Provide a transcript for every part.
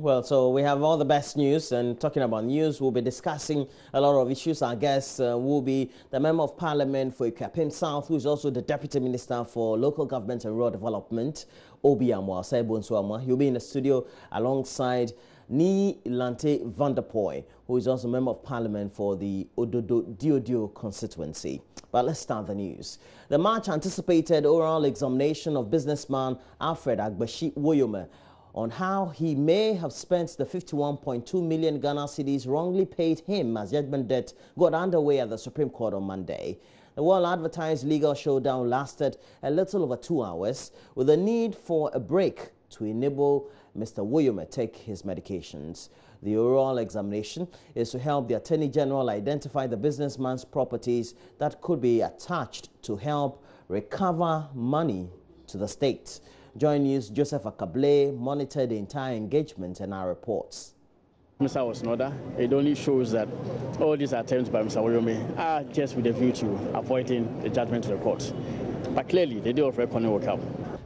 Well, so we have all the best news, and talking about news, we'll be discussing a lot of issues. Our guest will be the Member of Parliament for Ikapim South, who is also the Deputy Minister for Local Government and Rural Development, Obi Amwa, Saibonsu Amwa. He'll be in the studio alongside Ni Lante Vanderpoy, who is also Member of Parliament for the Ododo Diodio constituency. But let's start the news. The much anticipated oral examination of businessman Alfred Agbashi Woyome on how he may have spent the 51.2 million Ghana cedis wrongly paid him as judgment debt got underway at the Supreme Court on Monday. The well-advertised legal showdown lasted a little over 2 hours, with a need for a break to enable Mr. Woyome take his medications. The oral examination is to help the Attorney General identify the businessman's properties that could be attached to help recover money to the state. Join News' Joseph Akable monitored the entire engagement and our reports. Mr. was in order. It only shows that all these attempts by Mr. Woyome are just with a view to avoiding the judgment to the court. But clearly, the day of reckoning will come.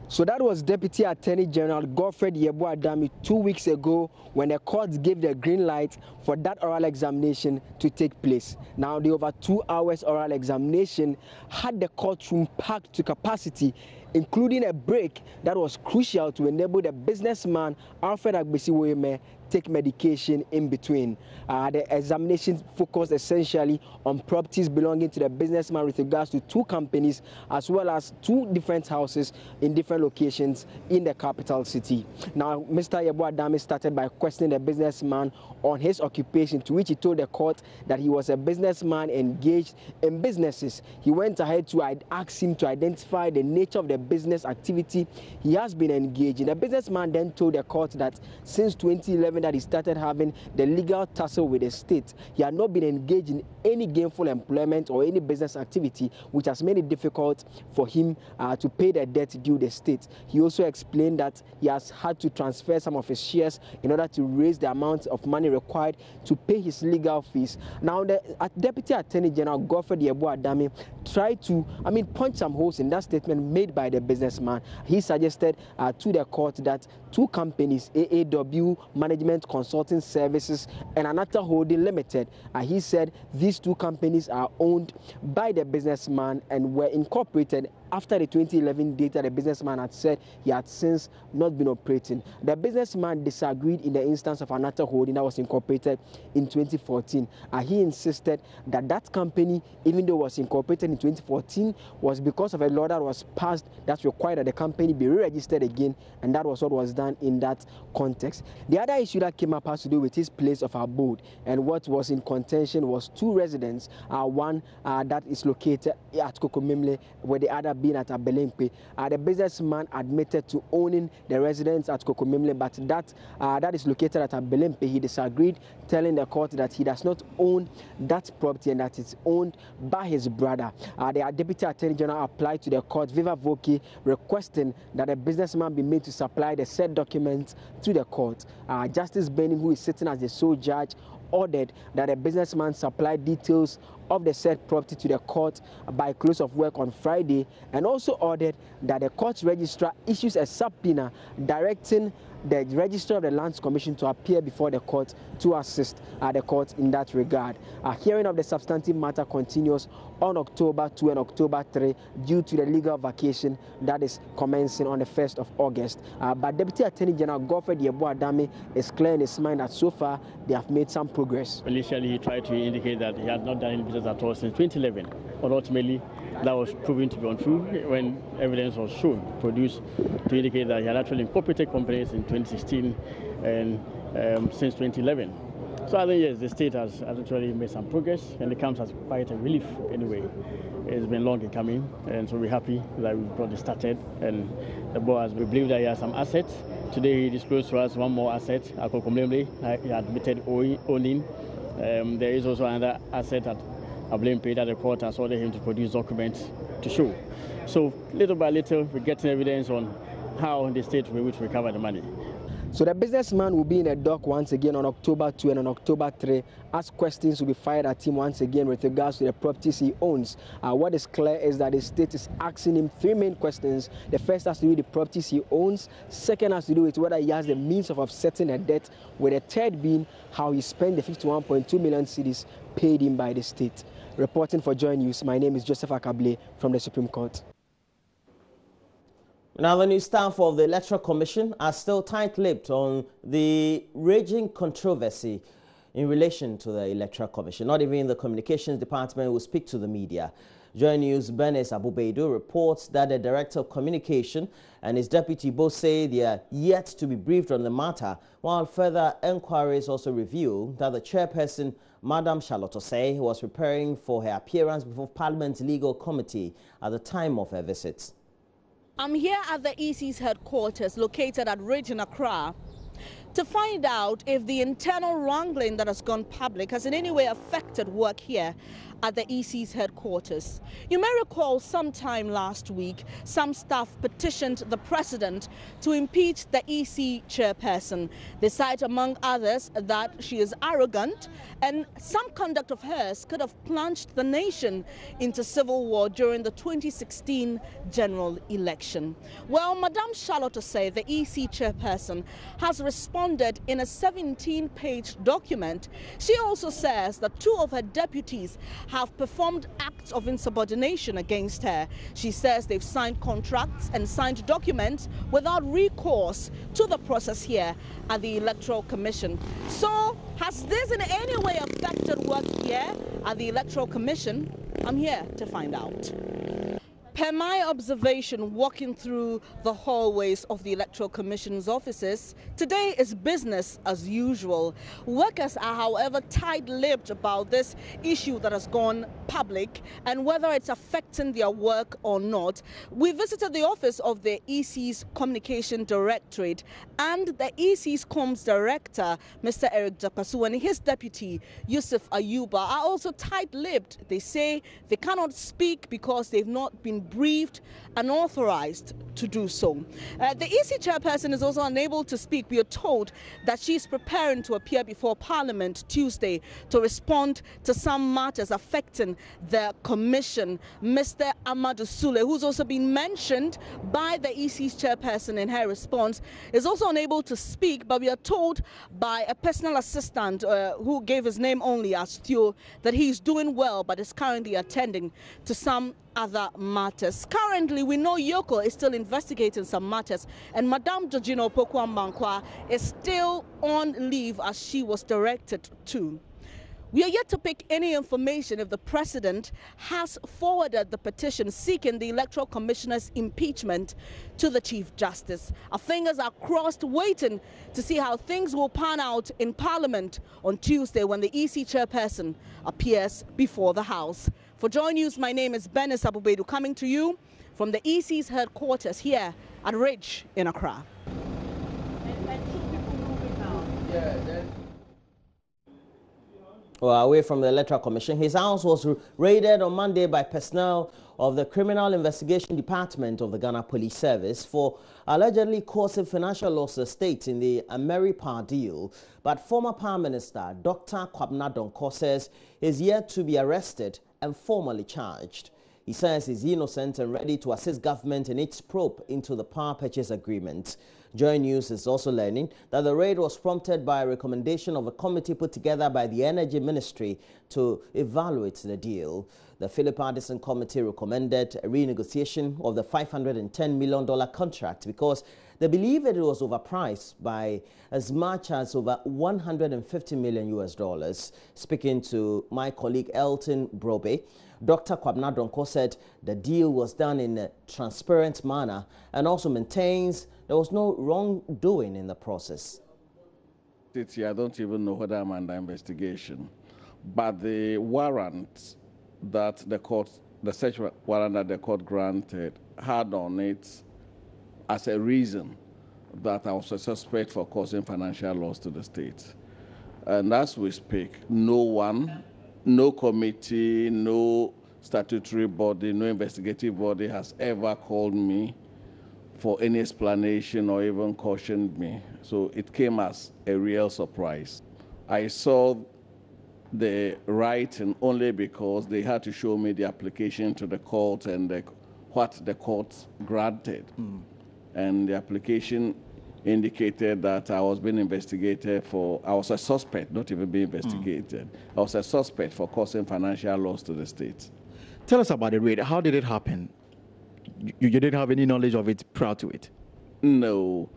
So that was Deputy Attorney General Godfred Yeboah-Dami 2 weeks ago when the court gave the green light for that oral examination to take place. Now, the over 2 hours oral examination had the courtroom packed to capacity, including a break that was crucial to enable the businessman Alfred Agbashi Woyome take medication in between. The examination focused essentially on properties belonging to the businessman with regards to 2 companies as well as 2 different houses in different locations in the capital city. Now, Mr. Yeboah-Dami started by questioning the businessman on his occupation, to which he told the court that he was a businessman engaged in businesses. He went ahead to ask him to identify the nature of the business activity he has been engaged in. The businessman then told the court that since 2011 that he started having the legal tussle with the state, he had not been engaged in any gainful employment or any business activity, which has made it difficult for him to pay the debt due the state. He also explained that he has had to transfer some of his shares in order to raise the amount of money required to pay his legal fees. Now, the Deputy Attorney General Godfred Yeboah-Dami tried to, punch some holes in that statement made by the businessman. He suggested to the court that 2 companies, AAW Management Consulting Services and Anata Holding Limited, he said these 2 companies are owned by the businessman and were incorporated after the 2011 data the businessman had said he had since not been operating. The businessman disagreed in the instance of Anata Holding that was incorporated in 2014. He insisted that that company, even though it was incorporated in 2014, was because of a law that was passed that required that the company be re-registered again, and that was what was done in that context. The other issue that came up has to do with his place of abode, and what was in contention was 2 residents, one that is located at Kokomimle, where the other being at Abelempe. The businessman admitted to owning the residence at Kokomimle, but that is located at Abelempe. He disagreed, telling the court that he does not own that property and that it's owned by his brother. The Deputy Attorney General applied to the court viva voce, requesting that the businessman be made to supply the said documents to the court. Justice Benin, who is sitting as the sole judge, ordered that the businessman supply details of the said property to the court by close of work on Friday, and also ordered that the court registrar issues a subpoena directing the Register of the Lands Commission to appear before the court to assist the court in that regard. A hearing of the substantive matter continues on October 2 and October 3 due to the legal vacation that is commencing on the 1st of August. But Deputy Attorney General Godfred Yeboah-Dami is clear in his mind that so far they have made some progress. Initially, he tried to indicate that he had not done any business at all since 2011, but ultimately that was proven to be untrue when evidence was produced to indicate that he had actually incorporated companies in 2016 and since 2011. So I think, yes, the state has actually made some progress, and it comes as quite a relief anyway. It's been long in coming, and so we're happy that we brought it started, and the board has, we believe that he has some assets. Today he disclosed to us one more asset, Akokomlemle, he admitted owning. There is also another asset at Abelempe that the court has ordered him to produce documents to show. So little by little, we're getting evidence on how the state will be able to recover the money. So the businessman will be in a dock once again on October 2 and on October 3 as questions will be fired at him once again with regards to the properties he owns. What is clear is that the state is asking him three main questions. The first has to do with the properties he owns. Second has to do with whether he has the means of offsetting a debt, with the third being how he spent the 51.2 million cedis paid him by the state. Reporting for Joy News, my name is Joseph Akable from the Supreme Court. Now, the new staff of the Electoral Commission are still tight-lipped on the raging controversy in relation to the Electoral Commission. Not even the Communications Department will speak to the media. Joy News' Benes Abubedu reports that the Director of Communication and his deputy both say they are yet to be briefed on the matter, while further inquiries also reveal that the chairperson, Madam Charlotte Osei, was preparing for her appearance before Parliament's Legal Committee at the time of her visit. I'm here at the EC's headquarters located at Ridge in Accra to find out if the internal wrangling that has gone public has in any way affected work here at the EC's headquarters. You may recall sometime last week, some staff petitioned the president to impeach the EC chairperson. They cite, among others, that she is arrogant and some conduct of hers could have plunged the nation into civil war during the 2016 general election. Well, Madame Charlotte Osei, the EC chairperson, has responded in a 17-page document. She also says that two of her deputies have performed acts of insubordination against her. She says they've signed contracts and signed documents without recourse to the process here at the Electoral Commission. So, has this in any way affected work here at the Electoral Commission? I'm here to find out. Per my observation, walking through the hallways of the Electoral Commission's offices, today is business as usual. Workers are, however, tight-lipped about this issue that has gone public and whether it's affecting their work or not. We visited the office of the EC's Communication Directorate, and the EC's Comms Director, Mr. Eric Japasu, and his deputy, Yusuf Ayuba, are also tight-lipped. They say they cannot speak because they've not been briefed and authorized to do so. The EC chairperson is also unable to speak. We are told that she's preparing to appear before Parliament Tuesday to respond to some matters affecting the commission. Mr. Amadou Sule, who's also been mentioned by the EC's chairperson in her response, is also unable to speak, but we are told by a personal assistant who gave his name only as Theo that he's doing well but is currently attending to some other matters. Currently, we know Yoko is still investigating some matters, and Madame Georgina Opoku-Amankwa is still on leave as she was directed to. We are yet to pick any information if the president has forwarded the petition seeking the Electoral Commissioner's impeachment to the Chief Justice. Our fingers are crossed, waiting to see how things will pan out in Parliament on Tuesday when the EC chairperson appears before the House. For Joy News, my name is Benes Abubedu, coming to you from the EC's headquarters here at Ridge in Accra. Well, away from the Electoral Commission, his house was raided on Monday by personnel of the Criminal Investigation Department of the Ghana Police Service for allegedly causing financial loss to the state in the Ameripa deal. But former Prime Minister Dr. Kwame Donkor says he's yet to be arrested and formally charged. He says he's innocent and ready to assist government in its probe into the power purchase agreement. Joy News is also learning that the raid was prompted by a recommendation of a committee put together by the Energy Ministry to evaluate the deal. The Philip Addison Committee recommended a renegotiation of the $510 million contract because they believe it was overpriced by as much as over $150 million. Speaking to my colleague Elton Brobe, Dr. Kwame Donkor said the deal was done in a transparent manner and also maintains there was no wrongdoing in the process. I don't even know whether I'm under investigation, but the warrant that the search warrant that the court granted had on it as a reason that I was a suspect for causing financial loss to the state. And as we speak, no one, no committee, no statutory body, no investigative body has ever called me for any explanation or even cautioned me. So it came as a real surprise. I saw the writing only because they had to show me the application to the court and what the court granted. And the application indicated that I was being investigated for, I was a suspect, not even being investigated. I was a suspect for causing financial loss to the state. Tell us about the raid. How did it happen? You didn't have any knowledge of it prior to it? No.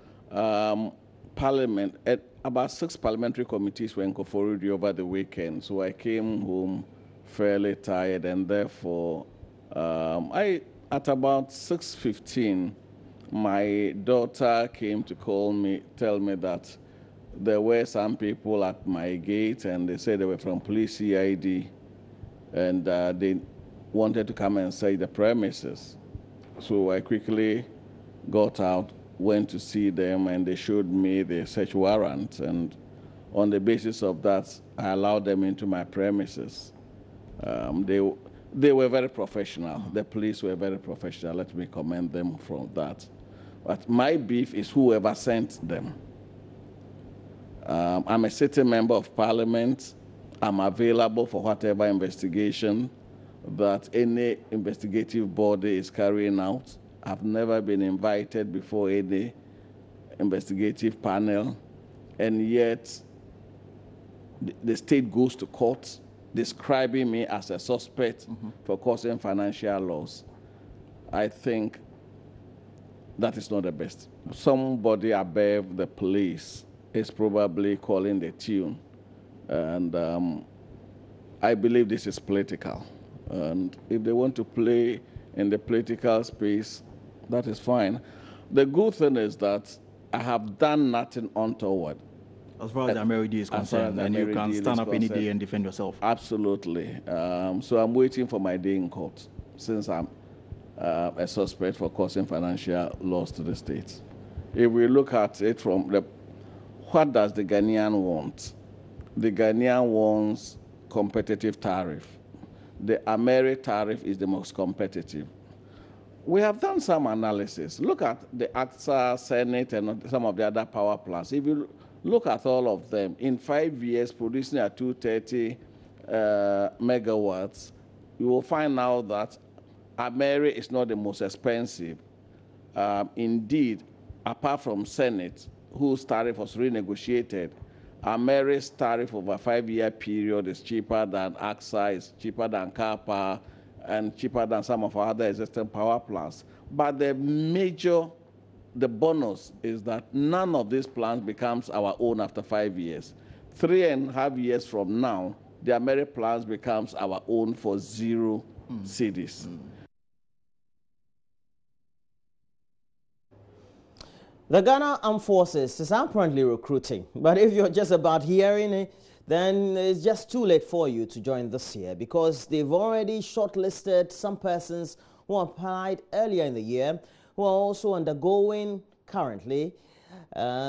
Parliament, about 6 parliamentary committees were in Koforidua over the weekend, so I came home fairly tired, and therefore, at about 6:15, my daughter came to tell me that there were some people at my gate, and they said they were from police CID, and they wanted to come and search the premises. So I quickly got out, went to see them, and they showed me the search warrant, and on the basis of that, I allowed them into my premises. They were very professional. The police were very professional. Let me commend them for that. But my beef is whoever sent them. I'm a sitting member of parliament. I'm available for whatever investigation that any investigative body is carrying out. I've never been invited before any investigative panel, and yet the state goes to court describing me as a suspect for causing financial loss. I think that is not the best. Somebody above the police is probably calling the tune. And I believe this is political. And if they want to play in the political space, that is fine. The good thing is that I have done nothing untoward. As far as the Ameri is concerned, and you can stand up any day and defend yourself. Absolutely. So I'm waiting for my day in court, since I'm a suspect for causing financial loss to the state. If we look at it from what does the Ghanaian want? The Ghanaian wants competitive tariff. The Ameri tariff is the most competitive. We have done some analysis. Look at the AXA, Senate, and some of the other power plants. If you look at all of them, in 5 years producing at 230 megawatts, you will find out that Ameri is not the most expensive. Indeed, apart from Senate, whose tariff was renegotiated, Ameri's tariff over a 5-year period is cheaper than AXA, is cheaper than Kapa, and cheaper than some of our other existing power plants. But the bonus is that none of these plants becomes our own after 5 years. 3.5 years from now, the Ameri plants becomes our own for 0 cedis. The Ghana Armed Forces is apparently recruiting, but if you're just about hearing it, then it's just too late for you to join this year, because they've already shortlisted some persons who applied earlier in the year, who are also undergoing currently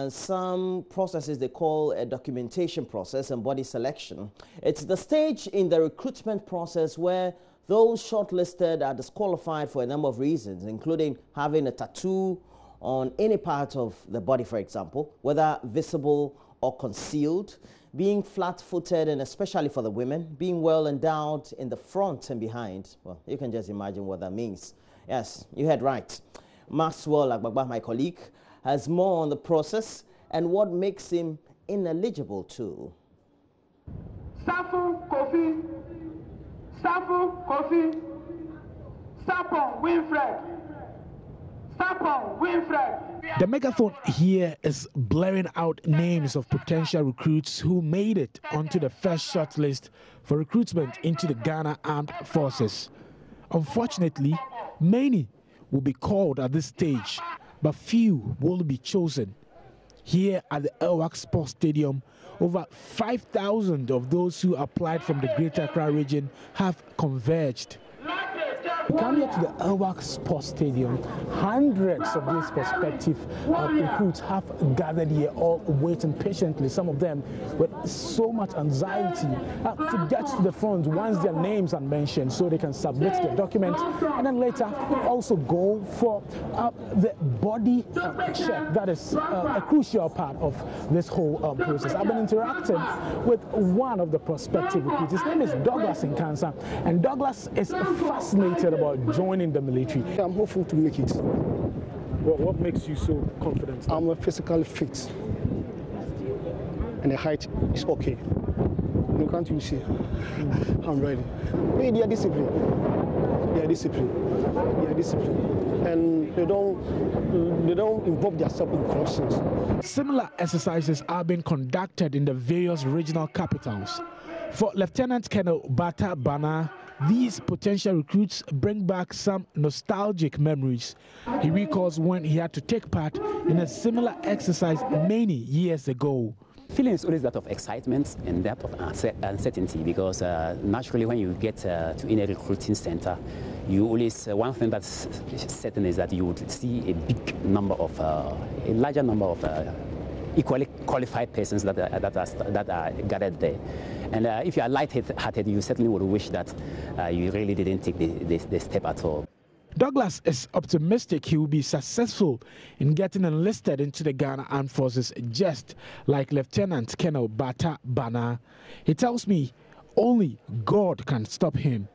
some processes they call a documentation process and body selection. It's the stage in the recruitment process where those shortlisted are disqualified for a number of reasons, including having a tattoo on any part of the body, for example, whether visible or concealed, being flat-footed, and especially for the women, being well endowed in the front and behind. Well, you can just imagine what that means. Yes, you heard right. Maxwell Agbagba, my colleague, has more on the process and what makes him ineligible too. Safu Kofi, Safu Kofi, Sapon Winfred, Sapon Winfred. The megaphone here is blaring out names of potential recruits who made it onto the first shortlist for recruitment into the Ghana Armed Forces. Unfortunately, many will be called at this stage, but few will be chosen. Here at the Elwak Sports Stadium, over 5,000 of those who applied from the Greater Accra region have converged. Come here to the Elwak Sports Stadium. Hundreds of these prospective recruits have gathered here, all waiting patiently, some of them with so much anxiety to get to the front once their names are mentioned so they can submit their documents and then later also go for the body check. That is a crucial part of this whole process. I've been interacting with one of the prospective recruits. His name is Douglas Nkansa, and Douglas is fascinated about joining the military. I'm hopeful to make it. What makes you so confident? I'm physically fit, and the height is okay. You can't you see? I'm ready. They are disciplined. They are disciplined. They are disciplined, and they don't involve themselves in corruption. Similar exercises are being conducted in the various regional capitals. For Lieutenant Colonel Bata Bana, these potential recruits bring back some nostalgic memories. He recalls when he had to take part in a similar exercise many years ago. Feeling is always that of excitement and that of uncertainty, because naturally when you get to in a recruiting center, you always one thing that's certain is that you would see a larger number of equally qualified persons that are gathered there. And if you are light-hearted, you certainly would wish that you really didn't take the step at all. Douglas is optimistic he will be successful in getting enlisted into the Ghana Armed Forces, just like Lieutenant Colonel Bata Bana. He tells me only God can stop him.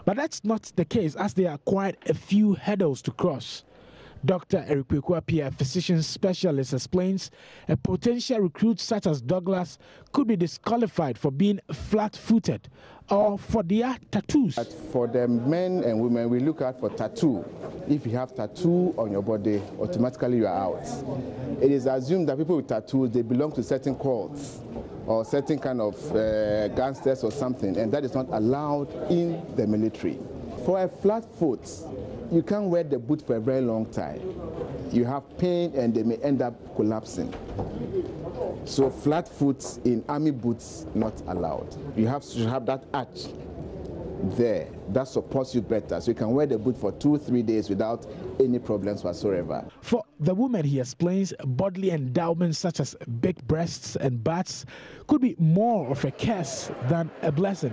But that's not the case, as there are quite a few hurdles to cross. Dr. Eric Kwame, a physician specialist, explains a potential recruit such as Douglas could be disqualified for being flat-footed or for their tattoos. For the men and women, we look out for tattoo. If you have tattoo on your body, automatically you are out. It is assumed that people with tattoos, they belong to certain cults or certain kind of gangsters or something, and that is not allowed in the military. For a flat foot, you can't wear the boot for a very long time. You have pain and they may end up collapsing. So flat foot in army boots, not allowed. You have to have that arch there that supports you better, so you can wear the boot for 2-3 days without any problems whatsoever. For the women, he explains, bodily endowments such as big breasts and butts could be more of a curse than a blessing.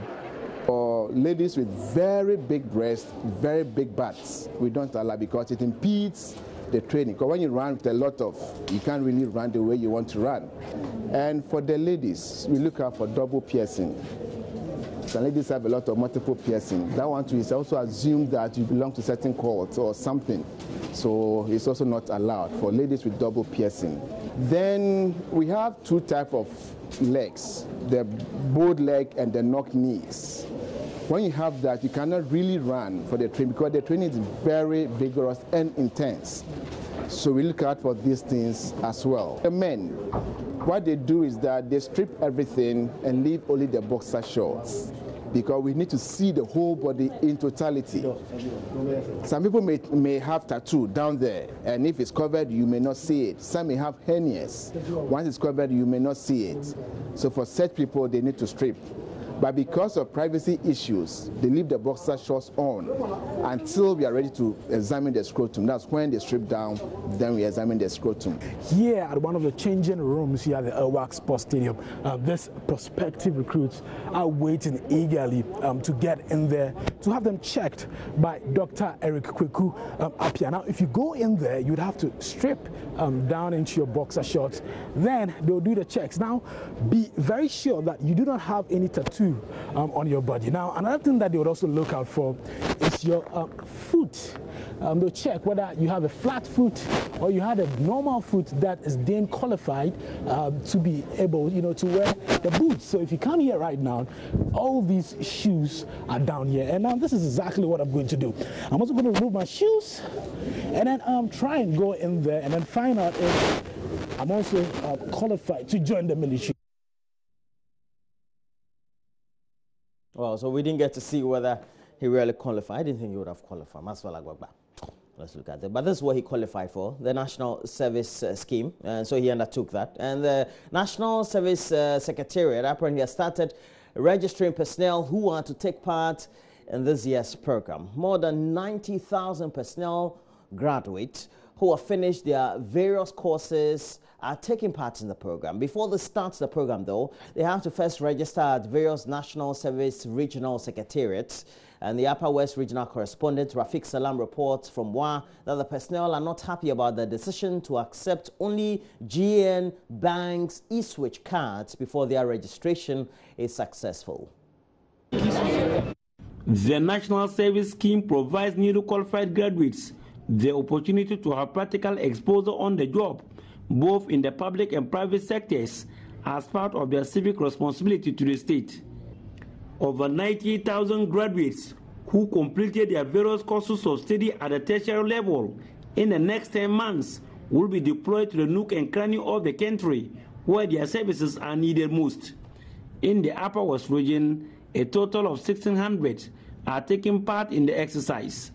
For ladies with very big breasts, very big butts, we don't allow, because it impedes the training. Because when you run with a lot of, you can't really run the way you want to run. And for the ladies, we look out for double piercing. Some ladies have a lot of multiple piercing. That one too is also assumed that you belong to certain cults or something. So it's also not allowed for ladies with double piercing. Then we have two types of legs, the bowed leg and the knock knees. When you have that, you cannot really run for the training, because the training is very vigorous and intense. So we look out for these things as well. The men, what they do is that they strip everything and leave only the boxer shorts, because we need to see the whole body in totality. Some people may have tattoo down there, and if it's covered, you may not see it. Some may have hernias. Once it's covered, you may not see it. So for such people, they need to strip. But because of privacy issues, they leave the boxer shorts on until we are ready to examine the scrotum. That's when they strip down, then we examine the scrotum. Here at one of the changing rooms here at the Elwak Sports Stadium, these prospective recruits are waiting eagerly to get in there, to have them checked by Dr. Eric Kweku Apia. Now, if you go in there, you'd have to strip down into your boxer shorts. Then they'll do the checks. Now, be very sure that you do not have any tattoo on your body. Now, another thing that they would also look out for is your foot. They'll check whether you have a flat foot or you have a normal foot that is then qualified to be able, to wear the boots. So if you come here right now, all these shoes are down here. And now this is exactly what I'm going to do. I'm also going to remove my shoes and then try and go in there and then find out if I'm also qualified to join the military. Well, so we didn't get to see whether he really qualified. I didn't think he would have qualified. Let's look at it. But this is what he qualified for, the National Service Scheme. And so he undertook that. And the National Service Secretariat apparently has started registering personnel who are to take part in this year's program. More than 90,000 personnel graduates who have finished their various courses are taking part in the program. Before they start the program, though, they have to first register at various National Service Regional Secretariats. And the Upper West Regional Correspondent Rafik Salam reports from WA that the personnel are not happy about the decision to accept only GN Bank's e-switch cards before their registration is successful. The National Service Scheme provides newly qualified graduates the opportunity to have practical exposure on the job, both in the public and private sectors, as part of their civic responsibility to the state. Over 98,000 graduates who completed their various courses of study at the tertiary level in the next 10 months will be deployed to the nook and cranny of the country where their services are needed most. In the Upper West region, a total of 1,600 are taking part in the exercise.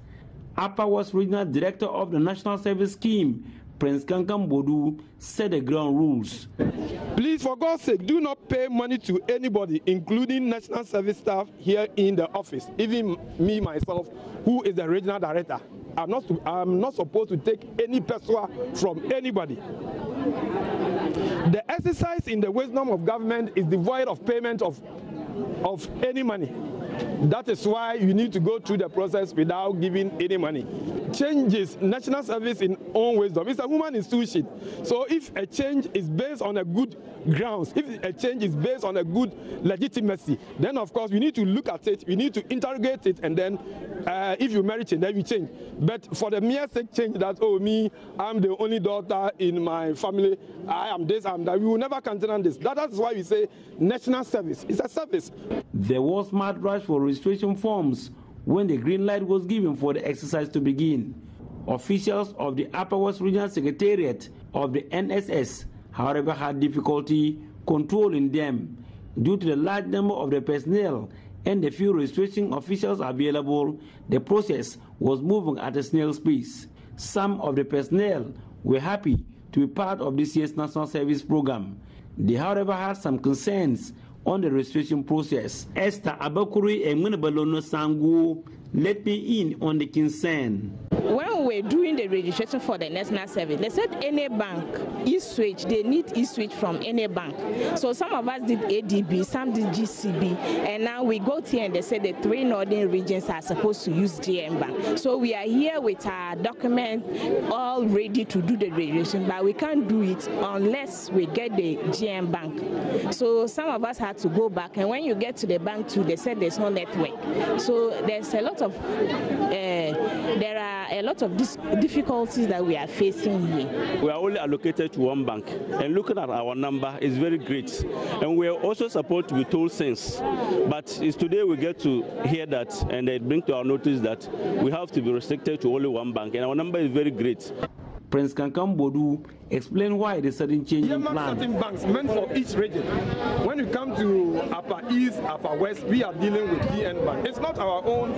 Upper West Regional Director of the National Service Scheme, Prince Kankam Bodu, set the ground rules. Please, for God's sake, do not pay money to anybody, including National Service staff here in the office, even me, myself, who is the regional director. I'm not supposed to take any peso from anybody. The exercise in the wisdom of government is devoid of payment of any money. That is why you need to go through the process without giving any money. Changes national service in own wisdom. It's a woman institution. So if a change is based on a good grounds, if a change is based on a good legitimacy, then of course we need to look at it, we need to interrogate it, and then if you merit it, then you change. But for the mere sake change that, oh, me, I'm the only daughter in my family, I am this, I'm that, we will never consider this. That's why we say national service. It's a service. There was mad rush for registration forms when the green light was given for the exercise to begin. Officials of the Upper West Regional Secretariat of the NSS, however, had difficulty controlling them due to the large number of the personnel and the few registration officials available. The process was moving at a snail's pace. Some of the personnel were happy to be part of this year's National Service Program. They, however, had some concerns on the registration process. Esther Abakuri and Munabalono Sangu let me in on the concern. When we're doing the registration for the national service, they said any bank e-switch, they need e-switch from any bank. So some of us did ADB, some did GCB, and now we got here and they said the 3 northern regions are supposed to use GM Bank. So we are here with our document all ready to do the registration, but we can't do it unless we get the GM Bank. So some of us had to go back, and when you get to the bank too, they said there's no network. So there's a lot of there are a lot of difficulties that we are facing here. We are only allocated to one bank, and looking at our number is very great. And we are also supposed to be told since, but it's today we get to hear that, and they bring to our notice that we have to be restricted to only one bank, and our number is very great. Prince Kankam Bodu explained why the sudden change in plan. Certain banks meant for each region. When you come to Upper East, Upper West, we are dealing with DN Bank. It's not our own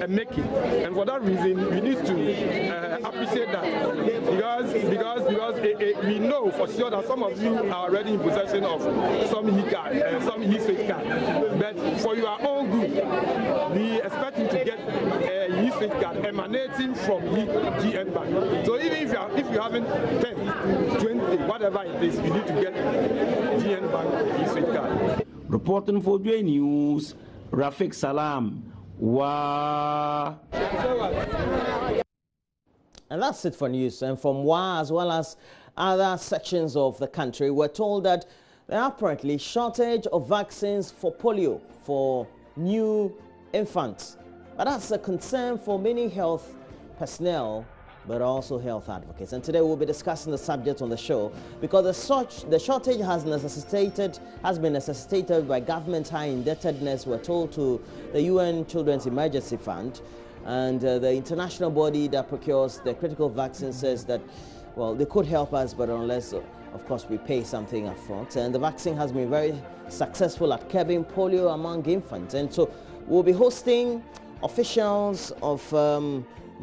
making, and for that reason, we need to appreciate that because we know for sure that some of you are already in possession of some e-card, some e-switch card. But for your own good, we expect you to get a e-switch card emanating from GN Bank. So even if you haven't 10, 20, whatever it is, you need to get GN Bank e-switch card. Reporting for J News, Rafik Salam. Wow. And that's it for news. And from WA as well as other sections of the country, we're told that there are apparently shortage of vaccines for polio for new infants. But that's a concern for many health personnel, but also health advocates. And today we'll be discussing the subject on the show because the shortage has been necessitated by government high indebtedness, we're told, to the UN Children's Emergency Fund. And the international body that procures the critical vaccine says that, well, they could help us, but unless, of course, we pay something up front. And the vaccine has been very successful at curbing polio among infants. And so we'll be hosting officials of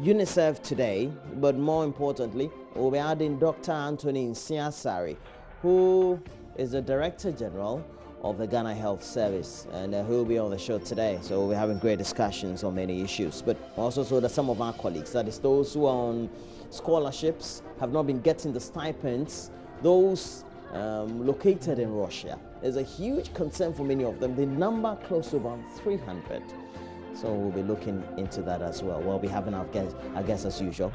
UNICEF today, but more importantly, we'll be adding Dr. Anthony Nsiasari, who is the Director General of the Ghana Health Service, and he'll be on the show today. So we'll be having great discussions on many issues. But also so that some of our colleagues, that is those who are on scholarships, have not been getting the stipends, those located in Russia. There's a huge concern for many of them. The number close to about 300. So we'll be looking into that as well. We'll be having our guests as usual.